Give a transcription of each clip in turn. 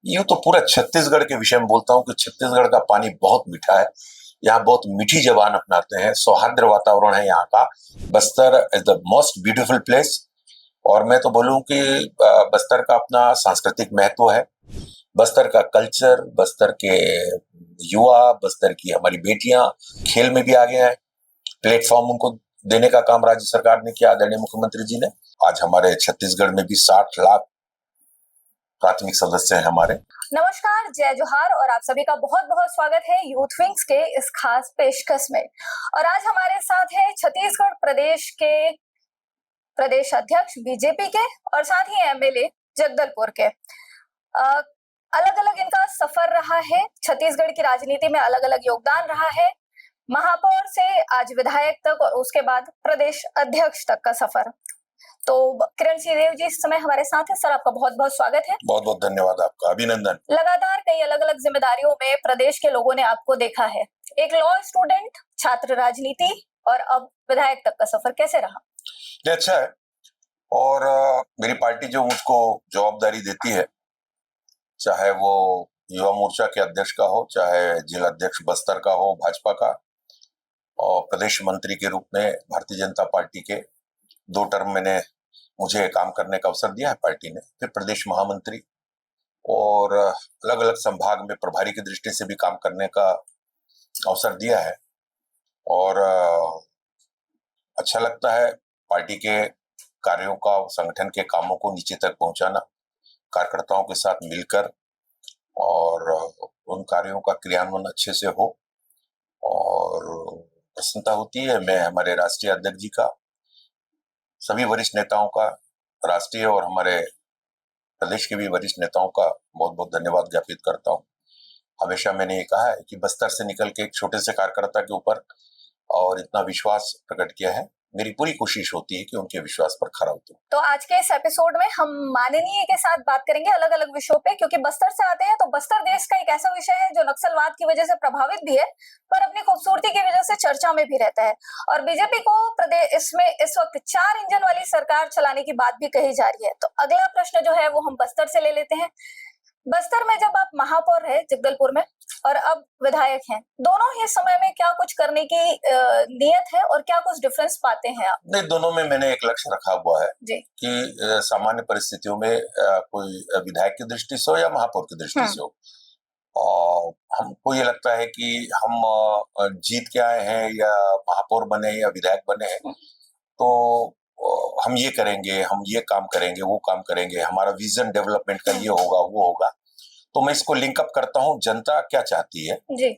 यूं तो पूरा छत्तीसगढ़ के विषय में बोलता हूँ कि छत्तीसगढ़ का पानी बहुत मीठा है। यहाँ बहुत मीठी जबान अपनाते हैं, सौहार्द वातावरण है यहाँ का। Bastar is the most beautiful place. और मैं तो बोलूँ कि बस्तर का अपना सांस्कृतिक महत्व है। बस्तर का कल्चर, बस्तर के युवा, बस्तर की हमारी बेटियां खेल में भी आगे हैं। प्लेटफॉर्म उनको देने का काम राज्य सरकार ने किया, आदरणीय मुख्यमंत्री जी ने। आज हमारे छत्तीसगढ़ में भी 60 लाख प्राथमिक सदस्य हैं हमारे। नमस्कार, जय जोहार और आप सभी का बहुत बहुत स्वागत है यूथ विंग्स के इस खास पेशकश में। और आज हमारे साथ है छत्तीसगढ़ प्रदेश के प्रदेश अध्यक्ष बीजेपी के और साथ ही एमएलए जगदलपुर के। अलग अलग इनका सफर रहा है, छत्तीसगढ़ की राजनीति में अलग अलग योगदान रहा है। महापौर से आज विधायक तक और उसके बाद प्रदेश अध्यक्ष तक का सफर। तो किरण सिंह देव जी इस समय हमारे साथ है। सर, आपका बहुत बहुत स्वागत है। बहुत बहुत धन्यवाद, आपका अभिनंदन। लगातार कई अलग अलग जिम्मेदारियों में प्रदेश के लोगों ने आपको देखा है। एक लॉ स्टूडेंट, छात्र राजनीति और अब विधायक तक का सफर कैसे रहा? ये अच्छा है। और मेरी पार्टी जो मुझको जवाबदारी देती है, चाहे वो युवा मोर्चा के अध्यक्ष का हो, चाहे जिला अध्यक्ष बस्तर का हो भाजपा का, और प्रदेश मंत्री के रूप में भारतीय जनता पार्टी के 2 टर्म मुझे काम करने का अवसर दिया है पार्टी ने। फिर प्रदेश महामंत्री और अलग अलग संभाग में प्रभारी की दृष्टि से भी काम करने का अवसर दिया है। और अच्छा लगता है पार्टी के कार्यों का, संगठन के कामों को नीचे तक पहुंचाना, कार्यकर्ताओं के साथ मिलकर, और उन कार्यों का क्रियान्वयन अच्छे से हो। और प्रसन्नता होती है। मैं हमारे राष्ट्रीय अध्यक्ष जी का, सभी वरिष्ठ नेताओं का, राष्ट्रीय और हमारे प्रदेश के भी वरिष्ठ नेताओं का बहुत बहुत धन्यवाद ज्ञापित करता हूँ। हमेशा मैंने ये कहा है कि बस्तर से निकल के एक छोटे से कार्यकर्ता के ऊपर और इतना विश्वास प्रकट किया है। मेरी पूरी कोशिश होती है कि उनके विश्वास पर खरा उतरूं। तो आज के इस एपिसोड में हम माननीय के साथ बात करेंगे अलग अलग विषयों पे, क्योंकि बस्तर से आते हैं तो बस्तर देश का एक ऐसा विषय है जो नक्सलवाद की वजह से प्रभावित भी है, पर अपनी खूबसूरती की वजह से चर्चा में भी रहता है। और बीजेपी को प्रदेश इसमें इस वक्त 4 इंजन वाली सरकार चलाने की बात भी कही जा रही है। तो अगला प्रश्न जो है वो हम बस्तर से ले लेते हैं। बस्तर में जब आप महापौर रहे जगदलपुर में और अब विधायक हैं, दोनों ही समय में क्या कुछ करने की नियत है और क्या कुछ डिफरेंस पाते हैं आप? नहीं, दोनों में मैंने एक लक्ष्य रखा हुआ है जी। कि सामान्य परिस्थितियों में कोई विधायक की दृष्टि से हो या महापौर की दृष्टि से हो, और हमको ये लगता है कि हम जीत के आए हैं या महापौर बने या विधायक बने हैं, तो हम ये करेंगे, हम ये काम करेंगे, वो काम करेंगे, हमारा विजन डेवलपमेंट का ये होगा, वो होगा। तो मैं इसको लिंक अप करता हूँ, जनता क्या चाहती है जी।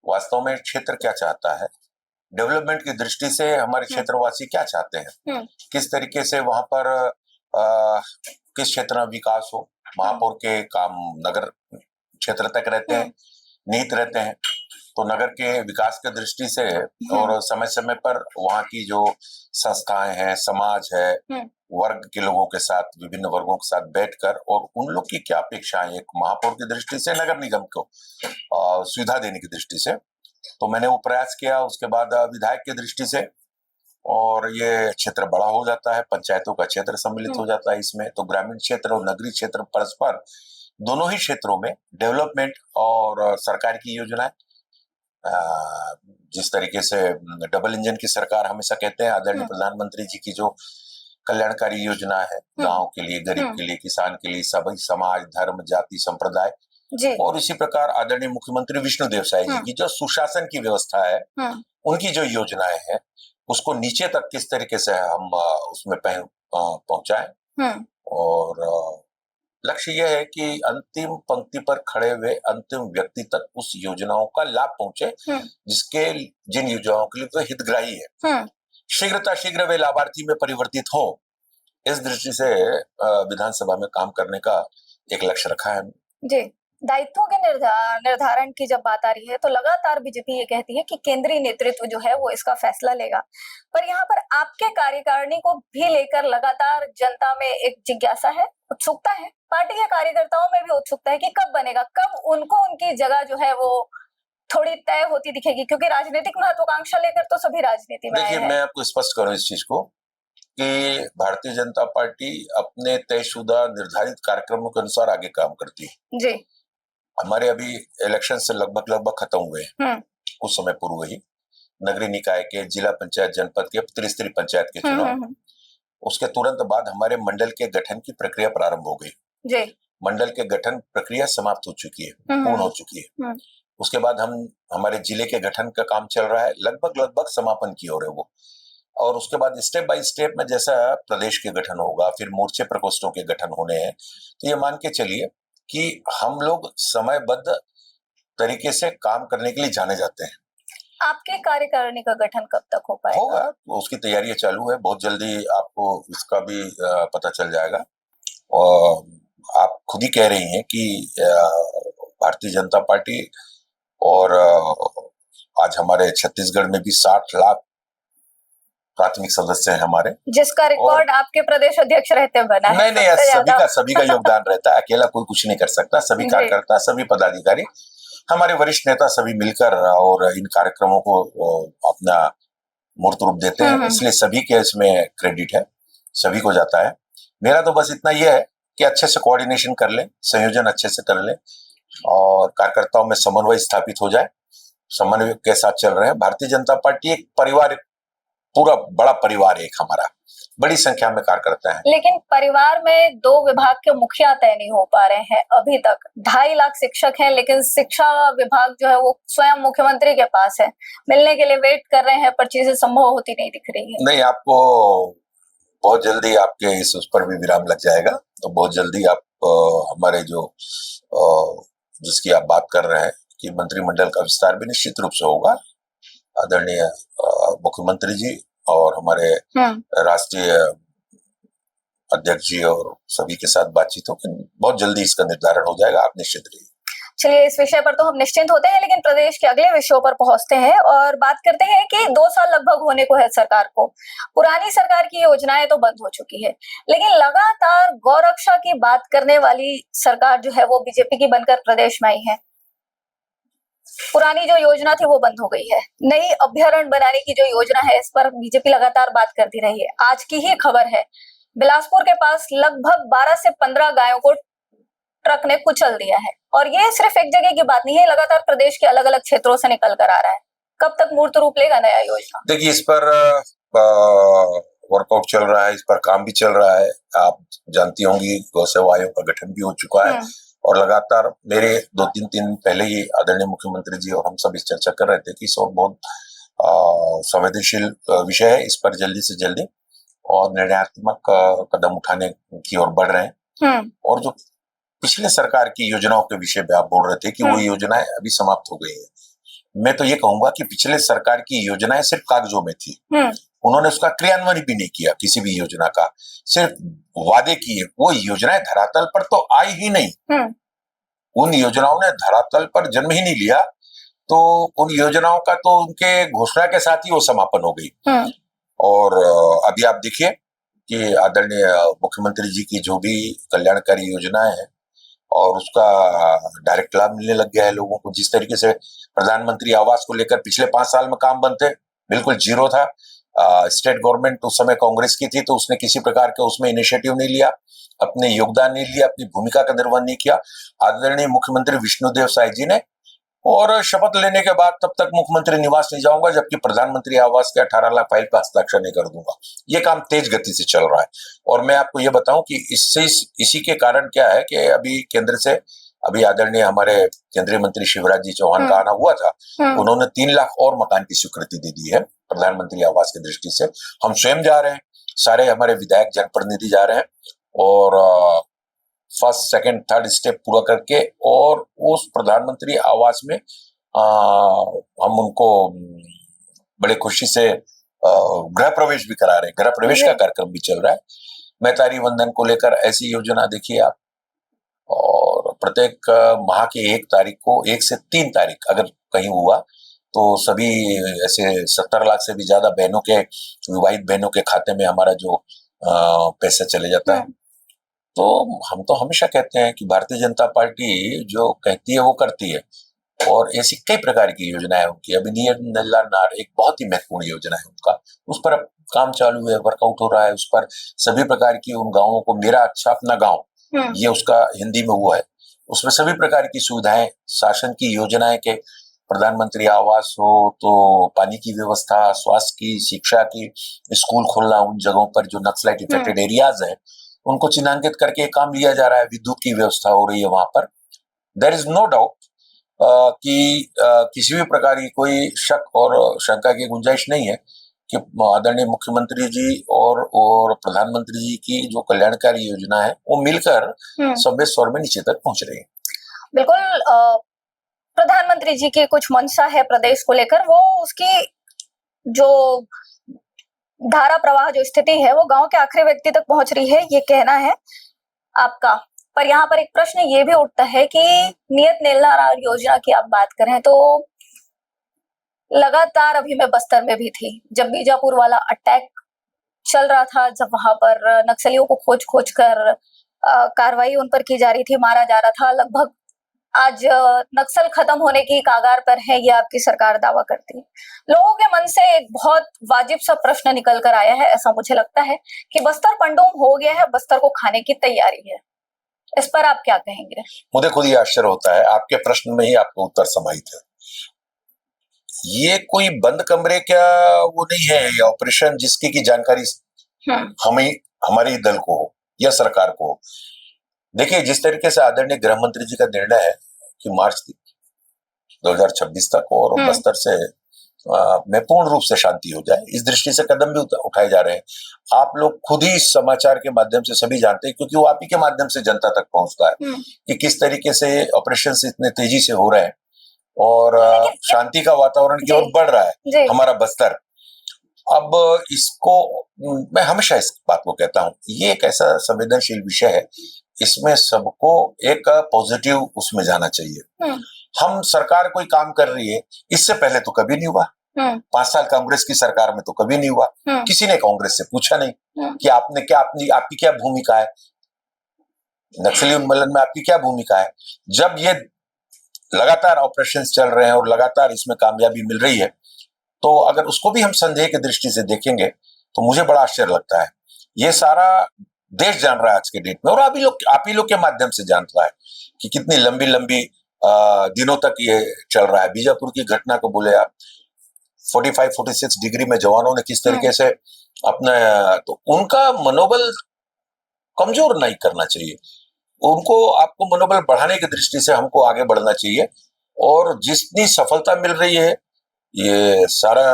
वास्तव में, क्षेत्र क्या चाहता है, डेवलपमेंट की दृष्टि से हमारे क्षेत्रवासी क्या चाहते हैं, किस तरीके से वहां पर किस क्षेत्र में विकास हो। महापौर के काम नगर क्षेत्र तक रहते हैं, निहित रहते हैं। तो नगर के विकास की दृष्टि से और समय समय पर वहाँ की जो संस्थाएं हैं, समाज है, वर्ग के लोगों के साथ, विभिन्न वर्गों के साथ बैठकर, और उन लोग की क्या अपेक्षाएं, एक महापौर की दृष्टि से नगर निगम को सुविधा देने की दृष्टि से, तो मैंने वो प्रयास किया। उसके बाद विधायक की दृष्टि से, और ये क्षेत्र बड़ा हो जाता है, पंचायतों का क्षेत्र सम्मिलित हो जाता है इसमें, तो ग्रामीण क्षेत्र और नगरीय क्षेत्र परस्पर दोनों ही क्षेत्रों में डेवलपमेंट और सरकार की योजनाएं, जिस तरीके से डबल इंजन की सरकार हमेशा कहते हैं, आदरणीय प्रधानमंत्री जी की जो कल्याणकारी योजना है, गांव के लिए, गरीब के लिए, किसान के लिए, सभी समाज, धर्म, जाति, संप्रदाय, और इसी प्रकार आदरणीय मुख्यमंत्री विष्णुदेव साई जी की जो सुशासन की व्यवस्था है, उनकी जो योजनाएं हैं, उसको नीचे तक किस तरीके से हम उसमें पहुंचाएं। और लक्ष्य यह है कि अंतिम पंक्ति पर खड़े हुए अंतिम व्यक्ति तक उस योजनाओं का लाभ पहुंचे, जिन योजनाओं के लिए वो हितग्राही है, शीघ्र वे लाभार्थी में परिवर्तित हो। इस दृष्टि से विधानसभा में काम करने का एक लक्ष्य रखा है जी। दायित्वों के निर्धारण की जब बात आ रही है तो लगातार बीजेपी ये कहती है कि केंद्रीय नेतृत्व जो है वो इसका फैसला लेगा, पर यहाँ पर आपके कार्यकारिणी को भी लेकर लगातार जनता में एक जिज्ञासा है, उत्सुकता है, पार्टी के कार्यकर्ताओं में भी उत्सुकता है कि कब बनेगा, कब उनको उनकी जगह जो है वो थोड़ी तय होती दिखेगी, क्योंकि राजनीतिक महत्वाकांक्षा लेकर तो सभी राजनीति में। देखिए, मैं आपको स्पष्ट करूं इस चीज को कि भारतीय जनता पार्टी अपने तयशुदा निर्धारित कार्यक्रमों के अनुसार आगे काम करती है। जी। हमारे अभी इलेक्शन से लगभग खत्म हुए हैं, कुछ समय पूर्व ही नगरीय निकाय के, जिला पंचायत, जनपद के, त्रिस्तरीय पंचायत के चुनाव। उसके तुरंत बाद हमारे मंडल के गठन की प्रक्रिया प्रारंभ हो गई। जी। मंडल के गठन प्रक्रिया समाप्त हो चुकी है, पूर्ण हो चुकी है। उसके बाद हमारे जिले के गठन का काम चल रहा है, लगभग समापन की ओर है वो। और उसके बाद स्टेप बाय स्टेप में जैसा प्रदेश के गठन होगा, फिर मोर्चे प्रकोष्ठों के गठन होने हैं, तो ये मान के चलिए कि हम लोग समयबद्ध तरीके से काम करने के लिए जाने जाते हैं। आपके कार्यकारिणी का गठन कब तक हो पाएगा? होगा, उसकी तैयारियां चालू है, बहुत जल्दी आपको इसका भी पता चल जाएगा। और आप खुद ही कह रही हैं कि भारतीय जनता पार्टी और आज हमारे छत्तीसगढ़ में भी 60 लाख प्राथमिक सदस्य हैं हमारे, जिसका रिकॉर्ड आपके प्रदेश अध्यक्ष रहते बना है। नहीं, सभी का योगदान रहता है, अकेला कोई कुछ नहीं कर सकता। सभी कार्यकर्ता, सभी पदाधिकारी, हमारे वरिष्ठ नेता सभी मिलकर और इन कार्यक्रमों को अपना मूर्त रूप देते हैं, इसलिए सभी के इसमें क्रेडिट है, सभी को जाता है। मेरा तो बस इतना ही है कि अच्छे से कोऑर्डिनेशन कर ले, संयोजन अच्छे से कर ले और कार्यकर्ताओं में समन्वय स्थापित हो जाए। समन्वय के साथ चल रहे हैं। भारतीय जनता पार्टी एक परिवार, पूरा बड़ा परिवार है एक हमारा, बड़ी संख्या में कार्यकर्ता हैं। लेकिन परिवार में 2 विभाग के मुखिया तय नहीं हो पा रहे हैं अभी तक। 2.5 लाख शिक्षक हैं, लेकिन शिक्षा विभाग जो है वो स्वयं मुख्यमंत्री के पास है, मिलने के लिए वेट कर रहे हैं, पर चीजें संभव होती नहीं दिख रही है। नहीं, आपको बहुत जल्दी आपके उस पर भी विराम लग जाएगा। तो बहुत जल्दी आप हमारे जो जिसकी आप बात कर रहे हैं कि मंत्रिमंडल का विस्तार भी निश्चित रूप से होगा। आदरणीय मुख्यमंत्री जी और हमारे राष्ट्रीय अध्यक्ष जी और सभी के साथ बातचीत होगी, बहुत जल्दी इसका निर्धारण हो जाएगा, आप निश्चित रहिए। चलिए, इस विषय पर तो हम निश्चिंत होते हैं, लेकिन प्रदेश के अगले विषयों पर पहुंचते हैं और बात करते हैं कि 2 साल लगभग होने को है सरकार को। पुरानी सरकार की योजनाएं तो बंद हो चुकी है, लेकिन लगातार गौरक्षा की बात करने वाली सरकार जो है वो बीजेपी की बनकर प्रदेश में आई है। पुरानी जो योजना थी वो बंद हो गई है। नई अभ्यारण्य बनाने की जो योजना है, इस पर बीजेपी लगातार बात करती रही है। आज की ही खबर है, बिलासपुर के पास लगभग 12 से 15 गायों को ट्रक ने कुचल दिया है, और ये सिर्फ एक जगह की बात नहीं है, लगातार प्रदेश के अलग अलग क्षेत्रों से निकल कर आ रहा है। कब तक मूर्त रूप लेगा नया योजना? देखिए, इस पर वर्कआउट चल रहा है, इस पर काम भी चल रहा है। आप जानती होंगी गौ सेवा आयोग का गठन भी हो चुका है और लगातार मेरे 2-3 दिन पहले ही आदरणीय मुख्यमंत्री जी और हम सब इस चर्चा कर रहे थे कि सब बहुत संवेदनशील विषय है, इस पर जल्दी से जल्दी और निर्णयात्मक कदम उठाने की ओर बढ़ रहे हैं। और जो पिछले सरकार की योजनाओं के विषय में आप बोल रहे थे कि वो योजनाएं अभी समाप्त हो गई है, मैं तो ये कहूंगा कि पिछले सरकार की योजनाएं सिर्फ कागजों में थी, उन्होंने उसका क्रियान्वयन भी नहीं किया, किसी भी योजना का सिर्फ वादे किए, वो योजनाएं धरातल पर तो आई ही नहीं। उन योजनाओं ने धरातल पर जन्म ही नहीं लिया, तो उन योजनाओं का तो उनके घोषणा के साथ ही वो समापन हो गई। और अभी आप देखिए कि आदरणीय मुख्यमंत्री जी की जो भी कल्याणकारी योजनाएं हैं और उसका डायरेक्ट लाभ मिलने लग गया है लोगों को। जिस तरीके से प्रधानमंत्री आवास को लेकर पिछले 5 साल में काम बंद थे, बिल्कुल जीरो था। स्टेट गवर्नमेंट उस समय कांग्रेस की थी, तो उसने किसी प्रकार का उसमें इनिशिएटिव नहीं लिया, अपने योगदान नहीं लिया, अपनी भूमिका का निर्वहन नहीं किया। आदरणीय मुख्यमंत्री विष्णुदेव साय जी ने, और शपथ लेने के बाद तब तक मुख्यमंत्री निवास नहीं जाऊंगा जबकि प्रधानमंत्री आवास के 18 लाख फाइल पर हस्ताक्षर नहीं कर दूंगा। ये काम तेज गति से चल रहा है। और मैं आपको ये बताऊं कि इसी के कारण क्या है कि अभी केंद्र से अभी आदरणीय हमारे केंद्रीय मंत्री शिवराज जी चौहान का आना हुआ था, उन्होंने 3 लाख और मकान की स्वीकृति दे दी है प्रधानमंत्री आवास की दृष्टि से। हम स्वयं जा रहे हैं, सारे हमारे विधायक जनप्रतिनिधि जा रहे हैं और फर्स्ट, सेकंड, थर्ड स्टेप पूरा करके और उस प्रधानमंत्री आवास में हम उनको बड़े खुशी से गृह प्रवेश भी करा रहे हैं। गृह प्रवेश का कार्यक्रम भी चल रहा है। मैतारी वंदन को लेकर ऐसी योजना देखिए आप, और प्रत्येक माह की 1 तारीख को, 1 से 3 तारीख अगर कहीं हुआ तो सभी ऐसे 70 लाख से भी ज्यादा बहनों के, विवाहित बहनों के खाते में हमारा जो पैसा चले जाता है। तो हम तो हमेशा कहते हैं कि भारतीय जनता पार्टी जो कहती है वो करती है, और ऐसी कई प्रकार की योजनाएं उनकी। अभी नियर नल्ला नार एक बहुत ही महत्वपूर्ण योजना है उनका, उस पर अब काम चालू है, वर्कआउट हो रहा है उस पर। सभी प्रकार की उन गांवों को, मेरा अच्छा अपना गांव, ये उसका हिंदी में हुआ है, उसमें सभी प्रकार की सुविधाएं, शासन की योजनाएं के प्रधानमंत्री आवास हो तो पानी की व्यवस्था, स्वास्थ्य की, शिक्षा की, स्कूल खोलना उन जगहों पर जो नक्सलाइट इफेक्टेड एरियाज है उनको चिन्हांकित करके काम लिया जा रहा है। विद्युत की व्यवस्था हो रही है वहां पर। देयर इज नो डाउट कि किसी भी प्रकार की कोई शक और शंका की गुंजाइश नहीं है कि आदरणीय मुख्यमंत्री जी और प्रधानमंत्री जी की जो कल्याणकारी योजना है वो मिलकर सभ्य स्वर में नीचे तक पहुंच रही है। बिल्कुल। प्रधानमंत्री जी की कुछ मंशा है प्रदेश को लेकर, वो उसकी जो धारा प्रवाह जो स्थिति है वो गांव के आखिरी व्यक्ति तक पहुंच रही है, ये कहना है आपका। पर यहाँ पर एक प्रश्न ये भी उठता है कि नियत नेल्लारार योजना की आप बात करें तो लगातार अभी मैं बस्तर में भी थी जब बीजापुर वाला अटैक चल रहा था, जब वहां पर नक्सलियों को खोज खोज कर कार्रवाई उन पर की जा रही थी, मारा जा रहा था। लगभग आज नक्सल खत्म होने की कागार पर है, ये आपकी सरकार दावा करती है। लोगों के मन से एक बहुत वाजिब सा प्रश्न निकल कर आया है, ऐसा मुझे लगता है कि बस्तर पंडोम हो गया है, बस्तर को खाने की तैयारी है। इस पर आप क्या कहेंगे? मुझे खुद ही आश्चर्य होता है, आपके प्रश्न में ही आपका उत्तर समाहित है। ये कोई बंद कमरे क्या वो नहीं है, ये ऑपरेशन जिसकी की जानकारी हमें, हमारे दल को हो या सरकार को हो। देखिए, जिस तरीके से आदरणीय गृह मंत्री जी का निर्णय है कि मार्च 2026 तक और बस्तर से में पूर्ण रूप से शांति हो जाए, इस दृष्टि से कदम भी उठाए जा रहे हैं। आप लोग खुद ही समाचार के माध्यम से सभी जानते हैं, क्योंकि वो आप ही के माध्यम से जनता तक पहुंचता है कि किस तरीके से ऑपरेशन इतने तेजी से हो रहे हैं और शांति का वातावरण की ओर बढ़ रहा है हमारा बस्तर। अब इसको मैं हमेशा इस बात को कहता हूं, ये एक ऐसा संवेदनशील विषय है, इसमें सबको एक पॉजिटिव उसमें जाना चाहिए। हम सरकार कोई काम कर रही है, इससे पहले तो कभी नहीं हुआ। 5 साल कांग्रेस की सरकार में तो कभी नहीं हुआ। किसी ने कांग्रेस से पूछा नहीं कि आपने क्या, आपकी क्या भूमिका है, नक्सली उन्मूलन में आपकी क्या भूमिका है। जब ये लगातार ऑपरेशंस चल रहे हैं और लगातार इसमें कामयाबी मिल रही है, तो अगर उसको भी हम संदेह की दृष्टि से देखेंगे तो मुझे बड़ा आश्चर्य लगता है। ये सारा देश जान रहा है आज के डेट में, और आप ही लोग के माध्यम से जान रहा है कि कितनी लंबी लंबी दिनों तक ये चल रहा है। बीजापुर की घटना को बोले आप, 45-46 डिग्री में जवानों ने किस तरीके से अपना, तो उनका मनोबल कमजोर नहीं करना चाहिए, उनको आपको मनोबल बढ़ाने की दृष्टि से हमको आगे बढ़ना चाहिए। और जितनी सफलता मिल रही है ये सारा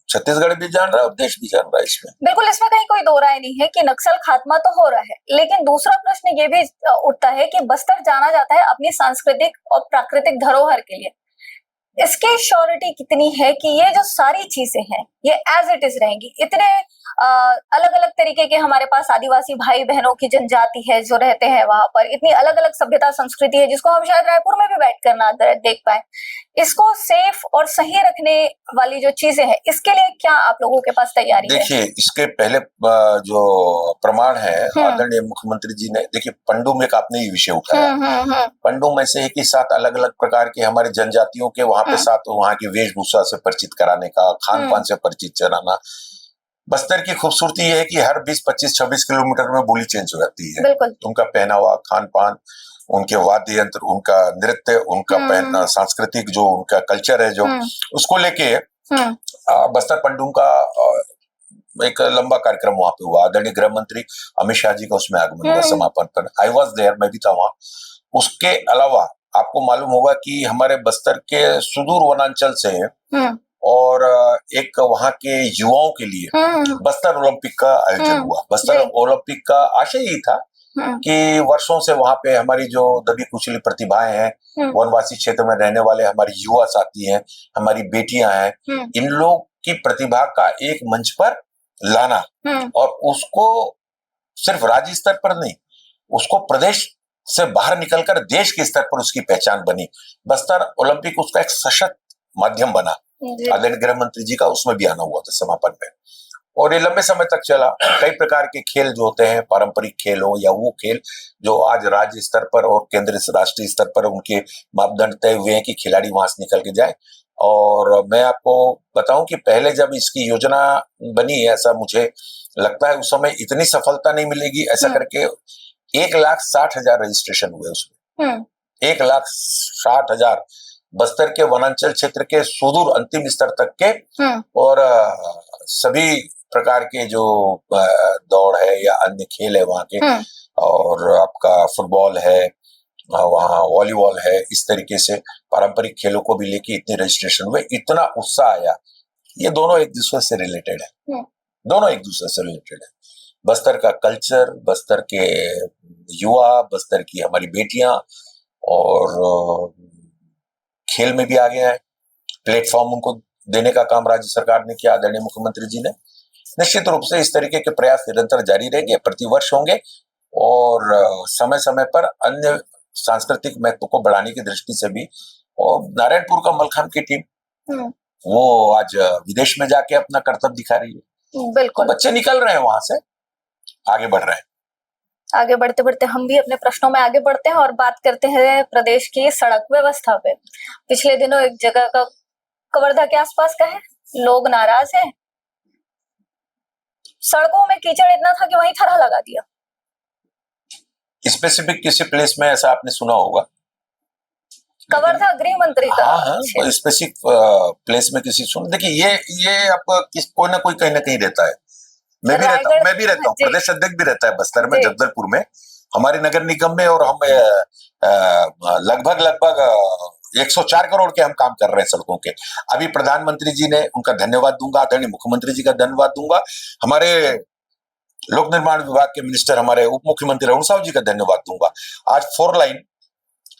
छत्तीसगढ़ भी जान रहा है और देश भी जान रहा है इसमें। बिल्कुल, इसमें कहीं कोई दो राय नहीं है कि नक्सल खात्मा तो हो रहा है, लेकिन दूसरा प्रश्न ये भी उठता है कि बस्तर जाना जाता है अपनी सांस्कृतिक और प्राकृतिक धरोहर के लिए। इसकी श्योरिटी कितनी है कि ये जो सारी चीजें हैं ये एज इट इज रहेंगी? इतने अलग अलग तरीके के हमारे पास आदिवासी भाई बहनों की जनजाति है जो रहते हैं वहां पर, इतनी अलग अलग सभ्यता संस्कृति है जिसको हम शायद रायपुर में भी बैठकर ना देख पाए। इसको सेफ और सही रखने वाली जो चीजें हैं, इसके लिए क्या आप लोगों के पास तैयारी है? देखिए, इसके पहले जो प्रमाण है आदरणीय मुख्यमंत्री जी ने, देखिए पंडुम एक आपने ये विषय उठाया, पंडुम ऐसे है कि 7 अलग अलग प्रकार के हमारे जनजातियों के वहां पे 7 वहां की वेशभूषा से परिचित कराने का, खान पान से परिचित कराना। बस्तर की खूबसूरती यह है कि हर 20, 25, 26 किलोमीटर में बोली चेंज हो जाती है। उनका पहनावा, खान पान, उनके वाद्य यंत्र, उनका नृत्य, उनका पहनना, सांस्कृतिक जो उनका कल्चर है जो, उसको लेके बस्तर पंडुम का एक लंबा कार्यक्रम वहां पे हुआ। आदरणीय गृह मंत्री अमित शाह जी का उसमें आगमन हुआ समापन पर। आई वॉज देयर, मैं भी था वहां। उसके अलावा आपको मालूम होगा कि हमारे बस्तर के सुदूर वनांचल से और एक वहां के युवाओं के लिए बस्तर ओलंपिक का आयोजन हुआ। बस्तर ओलंपिक का आशय ही था कि वर्षों से वहां पे हमारी जो दबी कुचली प्रतिभाएं हैं, वनवासी क्षेत्र में रहने वाले हमारी युवा साथी हैं, हमारी बेटियां हैं, इन लोग की प्रतिभा का एक मंच पर लाना और उसको सिर्फ राज्य स्तर पर नहीं, उसको प्रदेश से बाहर निकलकर देश के स्तर पर उसकी पहचान बनी। बस्तर ओलंपिक उसका एक सशक्त माध्यम बना। आदरणीय गृह मंत्री जी का उसमें भी आना हुआ था समापन में, और ये लंबे समय तक चला। कई प्रकार के खेल जो होते हैं, पारंपरिक खेल हो या वो खेल जो आज राज्य स्तर पर और केंद्र राष्ट्रीय स्तर पर उनके मापदंड तय हुए हैं कि खिलाड़ी वहां से निकल के जाए, और मैं आपको बताऊं कि पहले जब इसकी योजना बनी, ऐसा मुझे लगता है उस समय इतनी सफलता नहीं मिलेगी, ऐसा करके 1,60,000 रजिस्ट्रेशन हुए उसमें। 1,60,000 बस्तर के वनांचल क्षेत्र के सुदूर अंतिम स्तर तक के, और सभी प्रकार के जो दौड़ है या अन्य खेल है वहाँ के, और आपका फुटबॉल है, वहाँ वॉलीबॉल है, इस तरीके से पारंपरिक खेलों को भी लेके इतने रजिस्ट्रेशन हुए, इतना उत्साह आया। ये दोनों एक दूसरे से रिलेटेड है, दोनों एक दूसरे से रिलेटेड है। बस्तर का कल्चर, बस्तर के युवा, बस्तर की हमारी बेटियां, और खेल में भी आगे हैं। प्लेटफॉर्म उनको देने का काम राज्य सरकार ने किया, आदरणीय मुख्यमंत्री जी ने। निश्चित रूप से इस तरीके के प्रयास निरंतर जारी रहेंगे, प्रतिवर्ष होंगे, और समय समय पर अन्य सांस्कृतिक महत्व को बढ़ाने की दृष्टि से भी। और नारायणपुर का मलखान की टीम वो आज विदेश में जाके अपना कर्तव्य दिखा रही है। बिल्कुल, तो बच्चे निकल रहे हैं वहां से, आगे बढ़ रहे हैं। आगे बढ़ते बढ़ते हम भी अपने प्रश्नों में आगे बढ़ते हैं और बात करते हैं प्रदेश की सड़क व्यवस्था पे। पिछले दिनों एक जगह का कवर्धा के आसपास का है, लोग नाराज हैं, सड़कों में कीचड़ इतना था कि वहीं थरा लगा दिया। स्पेसिफिक किसी प्लेस में ऐसा आपने सुना होगा? कवर्धा गृह मंत्री का। हाँ, स्पेसिफिक प्लेस में किसी सुन, देखिए ये आपको कोई ना कोई कहीं ना कहीं रहता है। मैं भी रहता हूँ, प्रदेश अध्यक्ष भी रहता है बस्तर में, जगदलपुर में, हमारे नगर निगम में, और हम लगभग 104 करोड़ के हम काम कर रहे हैं सड़कों के। अभी प्रधानमंत्री जी ने, उनका धन्यवाद दूंगा, आदरणीय मुख्यमंत्री जी का धन्यवाद दूंगा, हमारे लोक निर्माण विभाग के मिनिस्टर, हमारे उप मुख्यमंत्री रघुवर साहु जी का धन्यवाद दूंगा। आज 4 लाइन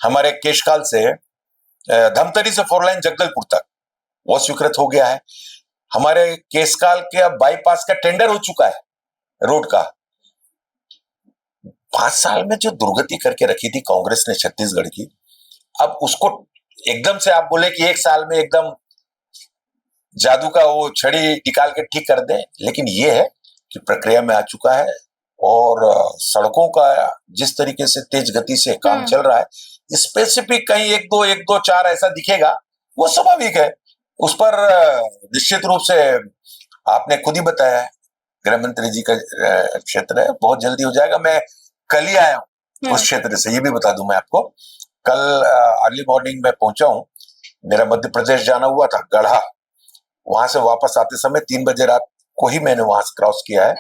हमारे केशकाल से धमतरी से 4 लाइन जगदलपुर तक वो स्वीकृत हो गया है। हमारे केशकाल के अब बाईपास का टेंडर हो चुका है रोड का। 5 साल में जो दुर्गति करके रखी थी कांग्रेस ने छत्तीसगढ़ की, अब उसको एकदम से आप बोले कि 1 साल में एकदम जादू का वो छड़ी निकाल के ठीक कर दें, लेकिन ये है कि प्रक्रिया में आ चुका है, और सड़कों का जिस तरीके से तेज गति से काम चल रहा है, स्पेसिफिक कहीं 1 2 4 ऐसा दिखेगा, वो स्वाभाविक है। उस पर निश्चित रूप से आपने खुद ही बताया है, गृह मंत्री जी का क्षेत्र है, बहुत जल्दी हो जाएगा। मैं कल ही आया हूँ उस क्षेत्र से, ये भी बता दूं मैं आपको। कल अर्ली मॉर्निंग में पहुंचा हूँ, मेरा मध्य प्रदेश जाना हुआ था, गढ़ा, वहां से वापस आते समय 3 बजे रात को ही मैंने वहां से क्रॉस किया है।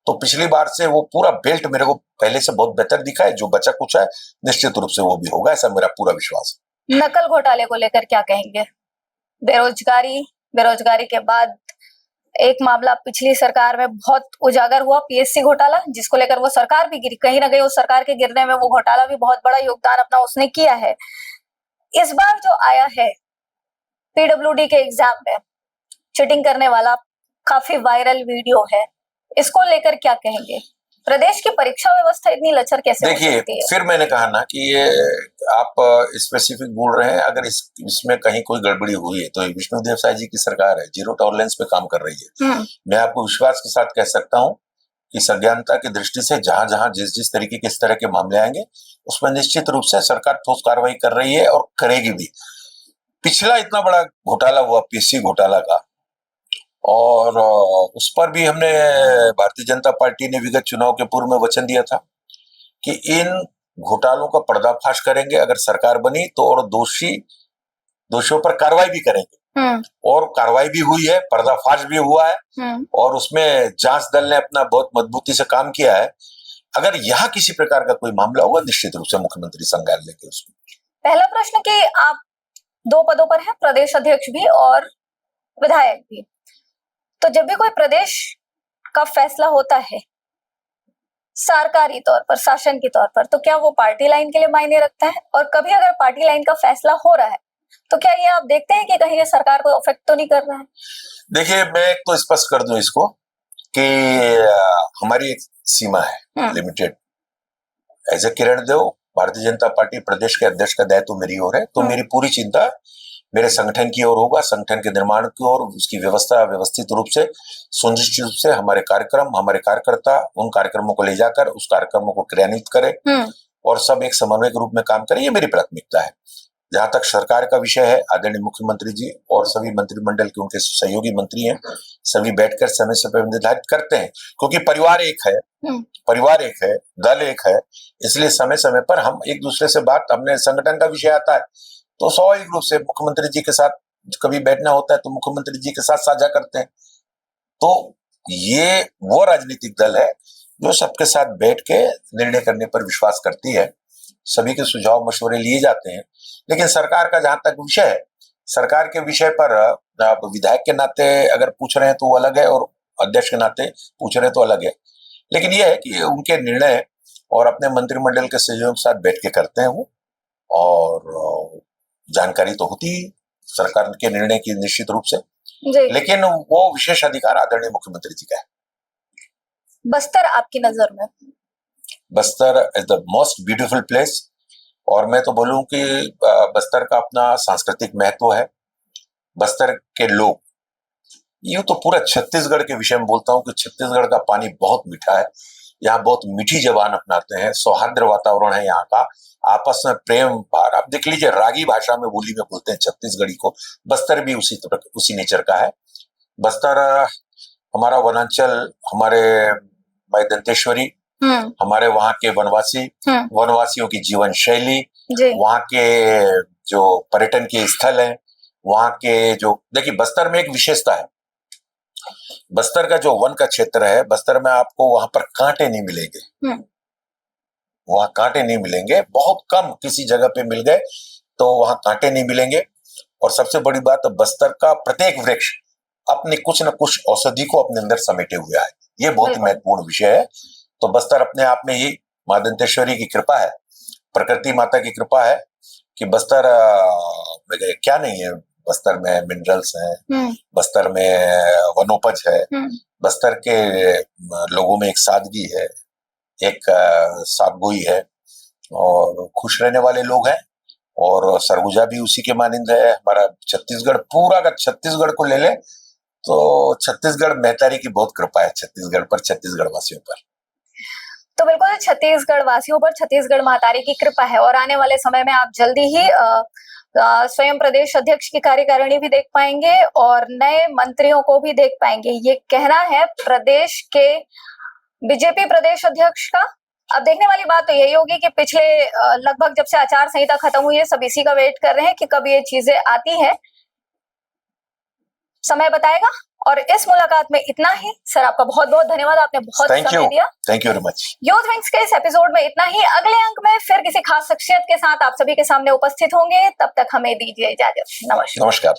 तो पिछली बार से वो पूरा बेल्ट मेरे को पहले से बहुत बेहतर दिखा है। जो बचा कुछ है निश्चित रूप से वो भी होगा, ऐसा मेरा पूरा विश्वास है। नकल घोटाले को लेकर क्या कहेंगे? बेरोजगारी के बाद एक मामला पिछली सरकार में बहुत उजागर हुआ, पीएससी घोटाला, जिसको लेकर वो सरकार भी गिरी। कहीं ना कहीं उस सरकार के गिरने में वो घोटाला भी बहुत बड़ा योगदान अपना उसने किया है। इस बार जो आया है पीडब्ल्यूडी के एग्जाम में चीटिंग करने वाला काफी वायरल वीडियो है, इसको लेकर क्या कहेंगे? प्रदेश की परीक्षा व्यवस्था इतनी लचर कैसे हो सकती है? देखिए, फिर मैंने कहा ना कि ये आप स्पेसिफिक बोल रहे हैं, अगर इसमें कहीं कोई गड़बड़ी हुई है तो विष्णुदेव साय जी की सरकार है, जीरो टॉलरेंस पे काम कर रही है। मैं आपको विश्वास के साथ कह सकता हूँ कि संज्ञानता की दृष्टि से जहां जहां जिस तरीके के इस तरह के मामले आएंगे, उसमें निश्चित रूप से सरकार ठोस कार्रवाई कर रही है और करेगी भी। पिछला इतना बड़ा घोटाला हुआ पीएससी घोटाला का, और उस पर भी हमने, भारतीय जनता पार्टी ने विगत चुनाव के पूर्व में वचन दिया था कि इन घोटालों का पर्दाफाश करेंगे अगर सरकार बनी तो, और दोषियों पर कार्रवाई भी करेंगे। और कार्रवाई भी हुई है, पर्दाफाश भी हुआ है, और उसमें जांच दल ने अपना बहुत मजबूती से काम किया है। अगर यहाँ किसी प्रकार का कोई मामला होगा, निश्चित रूप से मुख्यमंत्री संज्ञान लेंगे उसमें। पहला प्रश्न कि आप 2 पदों पर हैं, प्रदेश अध्यक्ष भी और विधायक भी, तो जब भी कोई प्रदेश का फैसला होता है सरकारी तौर पर, शासन के तौर पर, तो क्या वो पार्टी लाइन के लिए मायने रखता है? और कभी अगर पार्टी लाइन का फैसला हो रहा है तो क्या ये आप देखते हैं कि कहीं ये सरकार को अफेक्ट तो नहीं कर रहा है? देखिए, मैं एक तो स्पष्ट कर दूं इसको कि हमारी एक सीमा है, limited. As a Kiran Dev, Bharatiya Janata party प्रदेश के अध्यक्ष का दायित्व मेरी ओर है, तो मेरी पूरी चिंता मेरे संगठन की ओर होगा, संगठन के निर्माण की ओर, उसकी व्यवस्था व्यवस्थित रूप से, सुनिश्चित रूप से हमारे कार्यक्रम, हमारे कार्यकर्ता उन कार्यक्रमों को ले जाकर उस कार्यक्रमों को क्रियान्वित करें और सब एक समन्वय के रूप में काम करें, ये मेरी प्राथमिकता है। जहां तक सरकार का विषय है, आदरणीय मुख्यमंत्री जी और सभी मंत्रिमंडल के उनके सहयोगी मंत्री हैं, सभी बैठकर समय समय पर निर्धारित करते हैं, क्योंकि परिवार एक है, दल एक है, इसलिए समय समय पर हम एक दूसरे से बात, अपने संगठन का विषय आता है तो स्वाभाविक रूप से मुख्यमंत्री जी के साथ कभी बैठना होता है तो मुख्यमंत्री जी के साथ साझा करते हैं। तो ये वो राजनीतिक दल है जो सबके साथ बैठ के निर्णय करने पर विश्वास करती है, सभी के सुझाव मशवरे लिए जाते हैं। लेकिन सरकार का जहां तक विषय है, सरकार के विषय पर आप विधायक के नाते अगर पूछ रहे हैं तो वो अलग है, और अध्यक्ष के नाते पूछ रहे हैं तो अलग है। लेकिन यह है कि उनके निर्णय और अपने मंत्रिमंडल के सहयोग के साथ बैठ के करते हैं वो, और जानकारी तो होती ही सरकार के निर्णय की निश्चित रूप से, लेकिन वो विशेष अधिकार आदरणीय मुख्यमंत्री जी का है। बस्तर आपकी नजर में? Bastar is the most beautiful place, और मैं तो बोलूं कि बस्तर का अपना सांस्कृतिक महत्व है। बस्तर के लोग, यूं तो पूरा छत्तीसगढ़ के विषय में बोलता हूं कि छत्तीसगढ़ का पानी बहुत मीठा है, यहाँ बहुत मीठी जबान अपनाते हैं, सौहार्द वातावरण है यहाँ का, आपस में प्रेम भार। आप देख लीजिए, रागी भाषा में बोली में बोलते हैं छत्तीसगढ़ी को। बस्तर भी उसी नेचर का है। बस्तर हमारा वनांचल, हमारे माई दंतेश्वरी, हमारे वहाँ के वनवासी, वनवासियों की जीवन शैली, वहाँ के जो पर्यटन के स्थल हैं, वहाँ के जो, देखिए बस्तर में एक विशेषता है, बस्तर का जो वन का क्षेत्र है, बस्तर में आपको वहां पर कांटे नहीं मिलेंगे, वहां कांटे नहीं मिलेंगे, बहुत कम किसी जगह पे मिल गए तो वहां कांटे नहीं मिलेंगे। और सबसे बड़ी बात, बस्तर का प्रत्येक वृक्ष अपने कुछ न कुछ औषधि को अपने अंदर समेटे हुआ है, ये बहुत ही महत्वपूर्ण विषय है। तो बस्तर अपने आप में ही मां दंतेश्वरी की कृपा है, प्रकृति माता की कृपा है कि बस्तर क्या नहीं है, बस्तर में मिनरल्स हैं, बस्तर में वनोपज है, बस्तर के लोगों में एक सादगी है, एक साफगोई है, और खुश रहने वाले लोग हैं, और सरगुजा भी उसी के मानिंद है। हमारा छत्तीसगढ़, पूरा का छत्तीसगढ़ को ले ले तो छत्तीसगढ़ महतारी की बहुत कृपा है छत्तीसगढ़ पर, छत्तीसगढ़ वासियों पर। तो बिल्कुल छत्तीसगढ़ वासियों पर छत्तीसगढ़ महतारी की कृपा है, और आने वाले समय में आप जल्दी ही स्वयं प्रदेश अध्यक्ष की कार्यकारिणी भी देख पाएंगे और नए मंत्रियों को भी देख पाएंगे, ये कहना है प्रदेश के बीजेपी प्रदेश अध्यक्ष का। अब देखने वाली बात तो यही होगी कि पिछले लगभग जब से आचार संहिता खत्म हुई है, सब इसी का वेट कर रहे हैं कि कब ये चीजें आती है, समय बताएगा। और इस मुलाकात में इतना ही। सर, आपका बहुत बहुत धन्यवाद, आपने बहुत समय दिया। Thank you very much. Youth wings के इस एपिसोड में इतना ही। अगले अंक में फिर किसी खास शख्सियत के साथ आप सभी के सामने उपस्थित होंगे, तब तक हमें दीजिए इजाजत। नमस्कार।